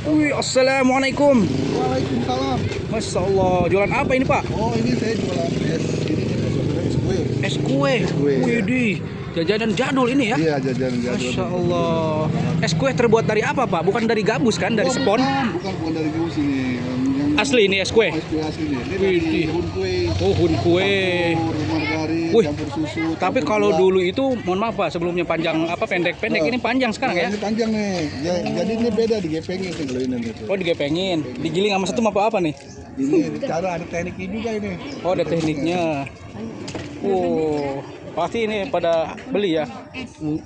Wih, assalamualaikum. Waalaikumsalam. Masya Allah, jualan apa ini Pak? Oh, ini saya jualan es kue. Es kue. Es kue, Wih, ya. di jajanan jadul ini ya? Iya, jajan jadul. Masya Allah. Es kue terbuat dari apa Pak? Bukan dari gabus kan? Dari Oh, spon? bukan dari gabus ini. Asli ini es kue? Es kue asli ini. Ini Wih, dari di. hun kue. Oh, hun kue. Campur margarin, Wih, campur susu. Tapi campur kalau gula. dulu itu, mohon maaf Pak, sebelumnya panjang apa pendek-pendek, ini panjang sekarang Nah, ya? Ini panjang nih. Jadi ini beda digepengin nih kalau ini. Oh, digepengin. Digiling sama setum apa nih? Ini cara ada tekniknya juga ini. Oh, ada tekniknya. Oh, pasti ini pada beli ya.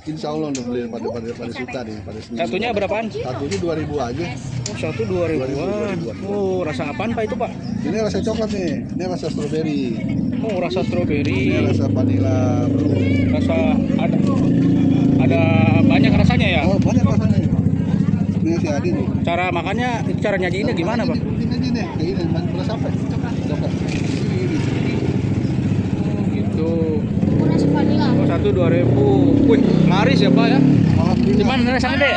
Insya Allah udah beli pada suka nih, pada senang. Satunya berapaan? Satunya 2.000 aja. Oh, satu 2.000-an. Oh, rasa apaan Pak itu Pak? Ini rasa coklat nih. Ini rasa stroberi. Oh, rasa stroberi. Ini rasa vanila. Rasa ada banyak rasanya ya. Oh, banyak rasanya. Ini si Adi nih. Cara makannya, itu cara nyajiinnya gimana Pak? Ini aja nih, kayak ini, beras apa? Coklat. Ini. Oh, gitu. Rasa vanila. Oh, satu 2.000. Wih, laris ya Pak ya. Alhamdulillah. Gimana rasanya Dek?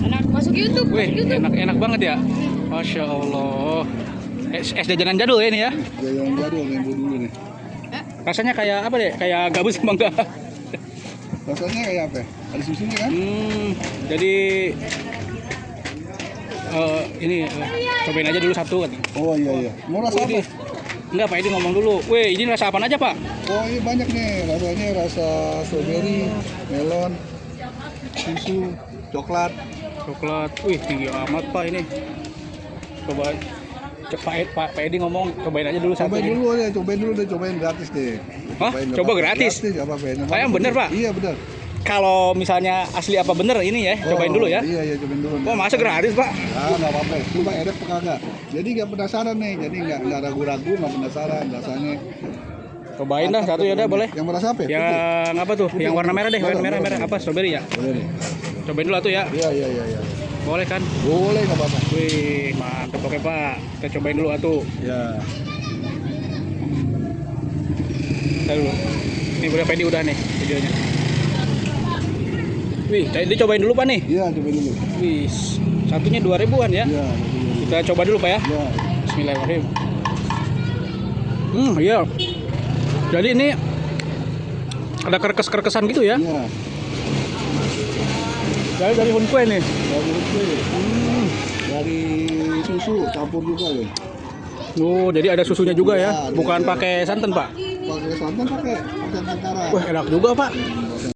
Enak masuk YouTube. Wih, masuk YouTube. enak banget ya. Masya Allah. Es jajanan jadul ya ini ya. Jalan jadul yang dulu nih. Rasanya kayak apa deh? Kayak gabus apa enggak? Rasanya kayak apa? Ada susunya kan? Jadi ini cobain aja dulu satu. Oh iya. Mau rasa apa? Enggak Pak, ini ngomong dulu. Wih, ini rasa apa aja Pak? Oh ini banyak nih. Rasanya rasa strawberry, melon, susu, coklat. Coklat. Wih, tinggi amat Pak ini. Coba Pak Edi ngomong, cobain aja dulu satu. Cobain dulu deh, cobain gratis deh. Hah? Cobain, Coba apa-apa. gratis? Gratis, nggak apa-apa. Pak, yang bener, Pak? Iya bener. Kalau misalnya asli apa bener ini ya, cobain dulu ya. Iya, cobain dulu. Oh, masa gratis Pak? Ah, nggak apa-apa. Coba enak apa kagak. Jadi nggak penasaran nih. Jadi nggak ragu-ragu, nggak penasaran rasanya. Cobain dah satu ya udah boleh. Yang merasa apa? Yang apa tuh? Yang warna merah deh, warna merah Merah. apa? Strawberry ya? Boleh nih. Cobain dulu tuh ya. Iya. Boleh kan? Boleh nggak apa-apa. Wih, mantep oke Pak. Kita cobain dulu atuh. Ya. Kita dulu. Ini udah Pedi udah nih videonya. Wih, tadi cobain dulu Pak nih. Iya, cobain dulu. Wih, satunya 2.000-an ya. Iya. Kita coba dulu Pak ya. Iya. Bismillahirrahmanirrahim. Iya. Jadi ini ada kerkes-kerkesan gitu ya. Iya. Dari hun kue nih. Dari kue. Dari susu campur juga ya. Oh, jadi ada susunya juga ya. Iya, Bukan iya. pakai santan, Pak. Pakai santan pakai takaran. Wah, enak juga, Pak.